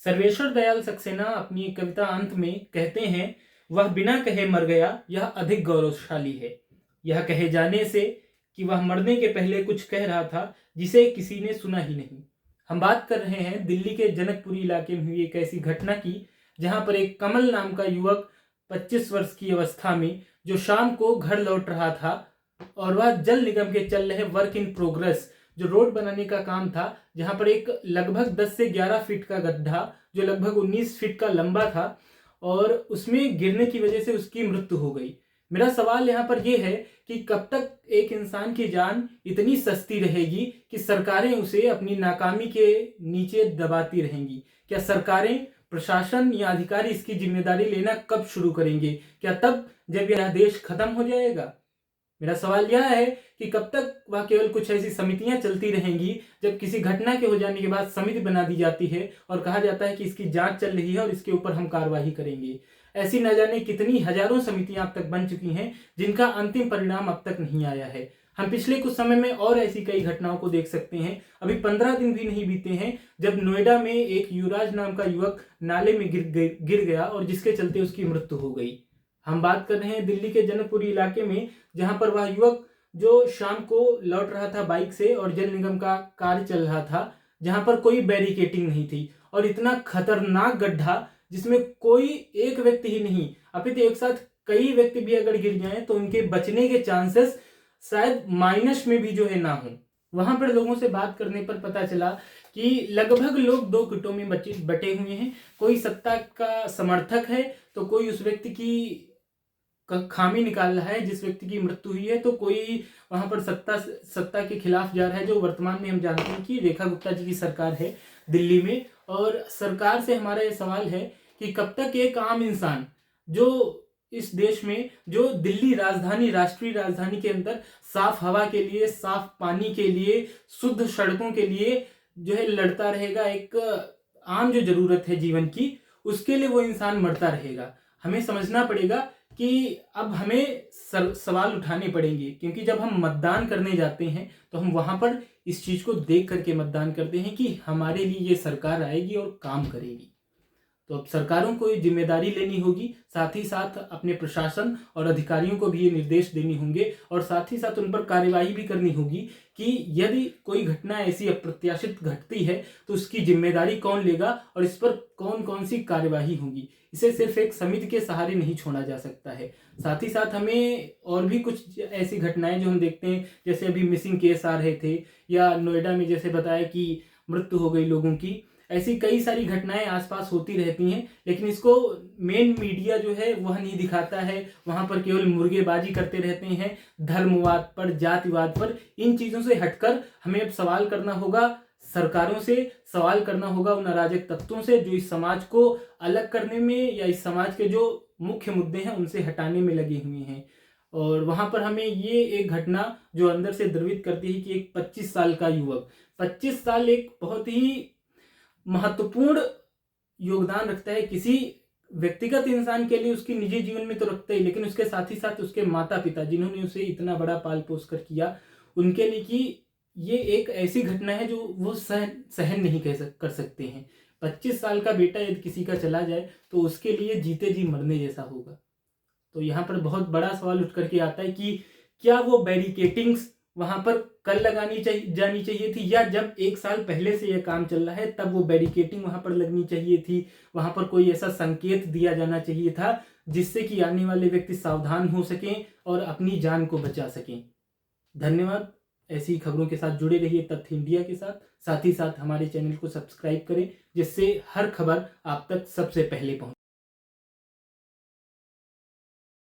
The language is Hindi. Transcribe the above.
सर्वेश्वर दयाल सक्सेना अपनी एक कविता अंत में कहते हैं, वह बिना कहे मर गया, यह अधिक गौरवशाली है। यह कहे जाने से कि वह मरने के पहले कुछ कह रहा था जिसे किसी ने सुना ही नहीं। हम बात कर रहे हैं दिल्ली के जनकपुरी इलाके में हुई एक ऐसी घटना की, जहां पर एक कमल नाम का युवक 25 वर्ष की अवस्था में जो शाम को घर लौट रहा था और वह जल निगम के चल रहे वर्क इन प्रोग्रेस जो रोड बनाने का काम था, जहां पर एक लगभग 10 से 11 फीट का गड्ढा जो लगभग 19 फीट का लंबा था और उसमें गिरने की वजह से उसकी मृत्यु हो गई। मेरा सवाल यहाँ पर यह है कि कब तक एक इंसान की जान इतनी सस्ती रहेगी कि सरकारें उसे अपनी नाकामी के नीचे दबाती रहेंगी। क्या सरकारें, प्रशासन या अधिकारी इसकी जिम्मेदारी लेना कब शुरू करेंगे? क्या तब जब यह देश खत्म हो जाएगा? मेरा सवाल यह है कि कब तक वह केवल कुछ ऐसी समितियां चलती रहेंगी, जब किसी घटना के हो जाने के बाद समिति बना दी जाती है और कहा जाता है कि इसकी जांच चल रही है और इसके ऊपर हम कार्रवाई करेंगे। ऐसी न जाने कितनी हजारों समितियां अब तक बन चुकी हैं जिनका अंतिम परिणाम अब तक नहीं आया है। हम पिछले कुछ समय में और ऐसी कई घटनाओं को देख सकते हैं। अभी 15 दिन भी नहीं बीते हैं जब नोएडा में एक युवराज नाम का युवक नाले में गिर गया और जिसके चलते उसकी मृत्यु हो गई। हम बात कर रहे हैं दिल्ली के जनकपुरी इलाके में, जहां पर वह युवक जो शाम को लौट रहा था बाइक से और जल निगम का कार्य चल रहा था, जहां पर कोई बैरिकेटिंग नहीं थी और इतना खतरनाक गड्ढा जिसमें कोई एक व्यक्ति ही नहीं, अपितु एक साथ कई व्यक्ति भी अगर गिर जाएं तो उनके बचने के चांसेस शायद माइनस में भी जो है ना हो। वहां पर लोगों से बात करने पर पता चला कि लगभग लोग दो गुटों में बटे हुए हैं। कोई सत्ता का समर्थक है तो कोई उस व्यक्ति की खामी निकाल रहा है जिस व्यक्ति की मृत्यु हुई है, तो कोई वहां पर सत्ता के खिलाफ जा रहा है, जो वर्तमान में हम जानते हैं कि रेखा गुप्ता जी की सरकार है दिल्ली में। और सरकार से हमारा ये सवाल है कि कब तक एक आम इंसान जो इस देश में, जो दिल्ली राजधानी, राष्ट्रीय राजधानी के अंदर साफ हवा के लिए, साफ पानी के लिए, शुद्ध सड़कों के लिए जो है लड़ता रहेगा, एक आम जो जरूरत है जीवन की, उसके लिए वो इंसान मरता रहेगा। हमें समझना पड़ेगा कि अब हमें सवाल उठाने पड़ेंगे, क्योंकि जब हम मतदान करने जाते हैं तो हम वहां पर इस चीज को देख करके मतदान करते हैं कि हमारे लिए ये सरकार आएगी और काम करेगी। तो अब सरकारों को ये जिम्मेदारी लेनी होगी, साथ ही साथ अपने प्रशासन और अधिकारियों को भी ये निर्देश देने होंगे और साथ ही साथ उन पर कार्यवाही भी करनी होगी कि यदि कोई घटना ऐसी अप्रत्याशित घटती है तो उसकी जिम्मेदारी कौन लेगा और इस पर कौन कौन सी कार्यवाही होगी। इसे सिर्फ एक समिति के सहारे नहीं छोड़ा जा सकता है। साथ ही साथ हमें और भी कुछ ऐसी घटनाएं जो हम देखते हैं, जैसे अभी मिसिंग केस आ रहे थे या नोएडा में जैसे बताया कि मृत्यु हो गई लोगों की, ऐसी कई सारी घटनाएं आसपास होती रहती हैं, लेकिन इसको मेन मीडिया जो है वह नहीं दिखाता है। वहां पर केवल मुर्गेबाजी करते रहते हैं धर्मवाद पर, जातिवाद पर। इन चीजों से हटकर हमें अब सवाल करना होगा सरकारों से, सवाल करना होगा उन अराजक तत्वों से जो इस समाज को अलग करने में या इस समाज के जो मुख्य मुद्दे हैं उनसे हटाने में लगे हुए हैं। और वहां पर हमें ये एक घटना जो अंदर से द्रवित करती है कि एक 25 साल का युवक, 25 साल एक बहुत ही महत्वपूर्ण योगदान रखता है किसी व्यक्तिगत इंसान के लिए, उसकी निजी जीवन में तो रखता ही, लेकिन उसके साथ ही साथ उसके माता पिता जिन्होंने उसे इतना बड़ा पाल पोस कर किया, उनके लिए कि ये एक ऐसी घटना है जो वो सहन नहीं कर सकते हैं। 25 साल का बेटा यदि किसी का चला जाए तो उसके लिए जीते जी मरने जैसा होगा। तो यहाँ पर बहुत बड़ा सवाल उठ करके आता है कि क्या वो बैरिकेटिंग्स वहां पर कल जानी चाहिए थी, या जब 1 साल पहले से यह काम चल रहा है तब वो बैरिकेटिंग वहां पर लगनी चाहिए थी। वहां पर कोई ऐसा संकेत दिया जाना चाहिए था जिससे कि आने वाले व्यक्ति सावधान हो सकें और अपनी जान को बचा सकें। धन्यवाद। ऐसी खबरों के साथ जुड़े रहिए तथ्य इंडिया के साथ ही साथ हमारे चैनल को सब्सक्राइब करें, जिससे हर खबर आप तक सबसे पहले पहुंचे।